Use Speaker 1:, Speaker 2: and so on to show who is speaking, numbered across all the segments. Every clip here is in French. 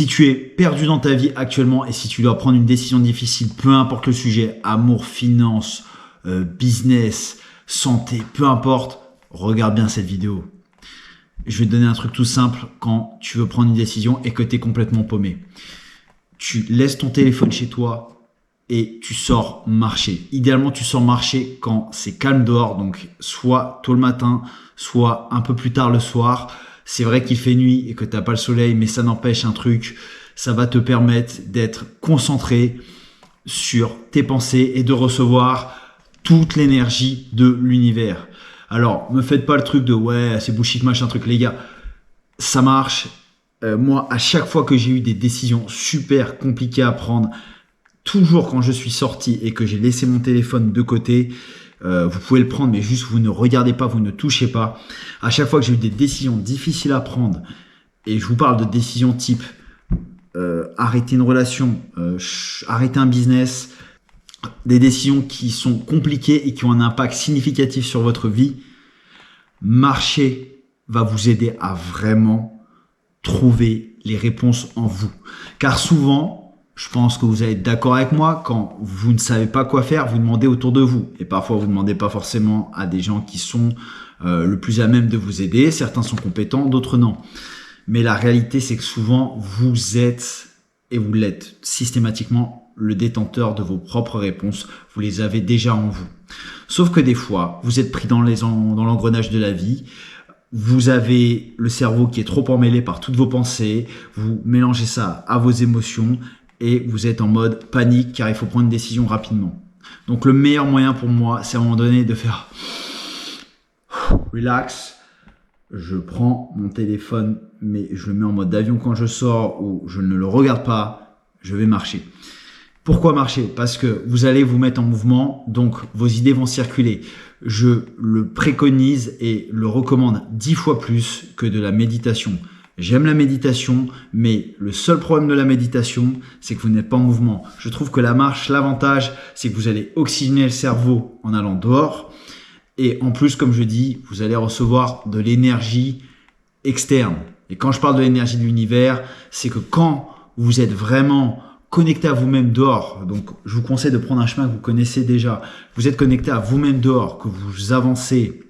Speaker 1: Si tu es perdu dans ta vie actuellement et si tu dois prendre une décision difficile, peu importe le sujet, amour, finance, business, santé, peu importe, regarde bien cette vidéo. Je vais te donner un truc tout simple quand tu veux prendre une décision et que tu es complètement paumé. Tu laisses ton téléphone chez toi et tu sors marcher. Idéalement, tu sors marcher quand c'est calme dehors, donc soit tôt le matin, soit un peu plus tard le soir. C'est vrai qu'il fait nuit et que tu n'as pas le soleil, mais ça n'empêche un truc, ça va te permettre d'être concentré sur tes pensées et de recevoir toute l'énergie de l'univers. Alors, me faites pas le truc de ouais, c'est bullshit, machin truc, les gars. Ça marche. Moi, à chaque fois que j'ai eu des décisions super compliquées à prendre, toujours quand je suis sorti et que j'ai laissé mon téléphone de côté, vous pouvez le prendre, mais juste vous ne regardez pas, vous ne touchez pas. À chaque fois que j'ai eu des décisions difficiles à prendre, et je vous parle de décisions type arrêter une relation, arrêter un business, des décisions qui sont compliquées et qui ont un impact significatif sur votre vie, marcher va vous aider à vraiment trouver les réponses en vous. Car souvent, je pense que vous allez être d'accord avec moi, quand vous ne savez pas quoi faire, vous demandez autour de vous. Et parfois, vous ne demandez pas forcément à des gens qui sont le plus à même de vous aider. Certains sont compétents, d'autres non. Mais la réalité, c'est que souvent, vous êtes, et vous l'êtes systématiquement, le détenteur de vos propres réponses. Vous les avez déjà en vous. Sauf que des fois, vous êtes pris dans l'engrenage de la vie. Vous avez le cerveau qui est trop emmêlé par toutes vos pensées. Vous mélangez ça à vos émotions et vous êtes en mode panique car il faut prendre une décision rapidement. Donc le meilleur moyen pour moi, c'est à un moment donné de faire relax. Je prends mon téléphone, mais je le mets en mode avion quand je sors ou je ne le regarde pas. Je vais marcher. Pourquoi marcher? Parce que vous allez vous mettre en mouvement, donc vos idées vont circuler. Je le préconise et le recommande 10 fois plus que de la méditation. J'aime la méditation, mais le seul problème de la méditation, c'est que vous n'êtes pas en mouvement. Je trouve que la marche, l'avantage, c'est que vous allez oxygéner le cerveau en allant dehors. Et en plus, comme je dis, vous allez recevoir de l'énergie externe. Et quand je parle de l'énergie de l'univers, c'est que quand vous êtes vraiment connecté à vous-même dehors, donc je vous conseille de prendre un chemin que vous connaissez déjà, vous êtes connecté à vous-même dehors, que vous avancez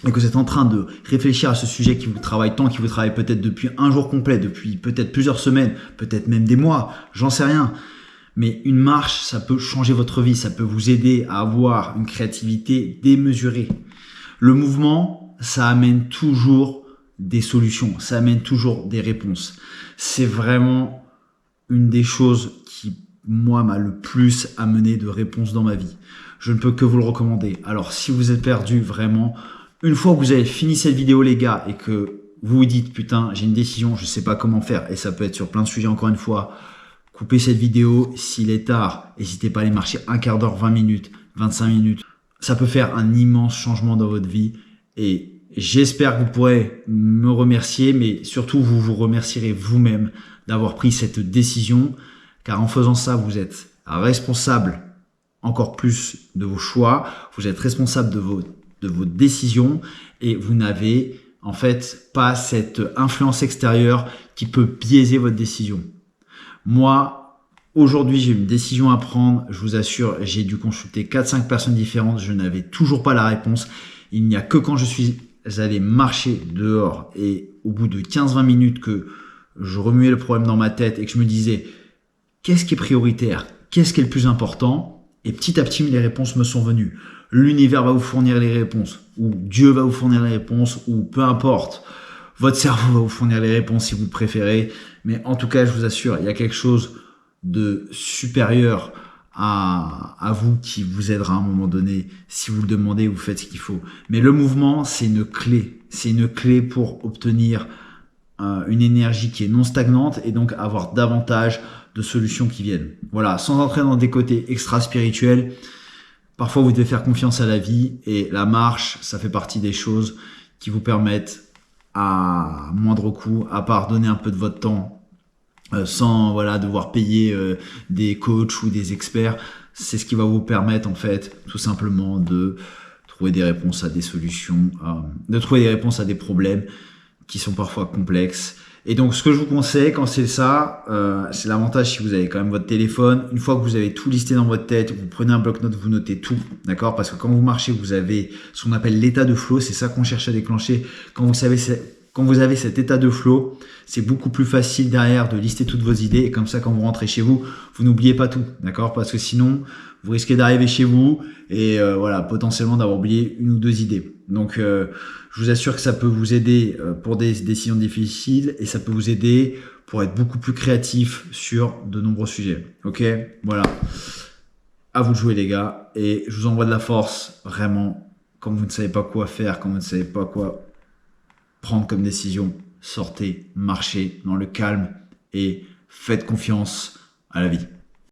Speaker 1: et que vous êtes en train de réfléchir à ce sujet qui vous travaille tant, qui vous travaille peut-être depuis un jour complet, depuis peut-être plusieurs semaines, peut-être même des mois, j'en sais rien. Mais une marche, ça peut changer votre vie, ça peut vous aider à avoir une créativité démesurée. Le mouvement, ça amène toujours des solutions, ça amène toujours des réponses. C'est vraiment une des choses qui, moi, m'a le plus amené de réponses dans ma vie. Je ne peux que vous le recommander. Alors, si vous êtes perdu, vraiment, une fois que vous avez fini cette vidéo, les gars, et que vous vous dites, putain, j'ai une décision, je ne sais pas comment faire, et ça peut être sur plein de sujets, encore une fois, coupez cette vidéo. S'il est tard, n'hésitez pas à aller marcher un quart d'heure, 20 minutes, 25 minutes. Ça peut faire un immense changement dans votre vie, et j'espère que vous pourrez me remercier, mais surtout, vous vous remercierez vous-même d'avoir pris cette décision, car en faisant ça, vous êtes responsable encore plus de vos choix, vous êtes responsable de vos décisions et vous n'avez en fait pas cette influence extérieure qui peut biaiser votre décision. Moi, aujourd'hui, j'ai une décision à prendre, je vous assure, j'ai dû consulter 4-5 personnes différentes, je n'avais toujours pas la réponse. Il n'y a que quand je suis allé marcher dehors et au bout de 15-20 minutes que je remuais le problème dans ma tête et que je me disais qu'est-ce qui est prioritaire, qu'est-ce qui est le plus important, et petit à petit les réponses me sont venues. L'univers va vous fournir les réponses, ou Dieu va vous fournir les réponses, ou peu importe, votre cerveau va vous fournir les réponses si vous préférez, mais en tout cas je vous assure, il y a quelque chose de supérieur à vous qui vous aidera à un moment donné. Si vous le demandez, vous faites ce qu'il faut. Mais le mouvement, c'est une clé pour obtenir une énergie qui est non stagnante et donc avoir davantage de solutions qui viennent. Voilà, sans entrer dans des côtés extra spirituels, parfois vous devez faire confiance à la vie et la marche, ça fait partie des choses qui vous permettent à moindre coût, à part donner un peu de votre temps sans devoir payer des coachs ou des experts, c'est ce qui va vous permettre en fait tout simplement de trouver des réponses à des solutions, de trouver des réponses à des problèmes qui sont parfois complexes Et donc, ce que je vous conseille quand c'est ça, c'est l'avantage si vous avez quand même votre téléphone. Une fois que vous avez tout listé dans votre tête, vous prenez un bloc-notes, vous notez tout, d'accord? Parce que quand vous marchez, vous avez ce qu'on appelle l'état de flow. C'est ça qu'on cherche à déclencher. Quand vous avez cet état de flow, c'est beaucoup plus facile derrière de lister toutes vos idées. Et comme ça, quand vous rentrez chez vous, vous n'oubliez pas tout, d'accord? Parce que sinon, vous risquez d'arriver chez vous et voilà, potentiellement d'avoir oublié une ou deux idées. Donc, je vous assure que ça peut vous aider pour des décisions difficiles et ça peut vous aider pour être beaucoup plus créatif sur de nombreux sujets. Ok, voilà. À vous de jouer les gars et je vous envoie de la force vraiment. Quand vous ne savez pas quoi faire, quand vous ne savez pas quoi prendre comme décision, sortez, marchez dans le calme et faites confiance à la vie.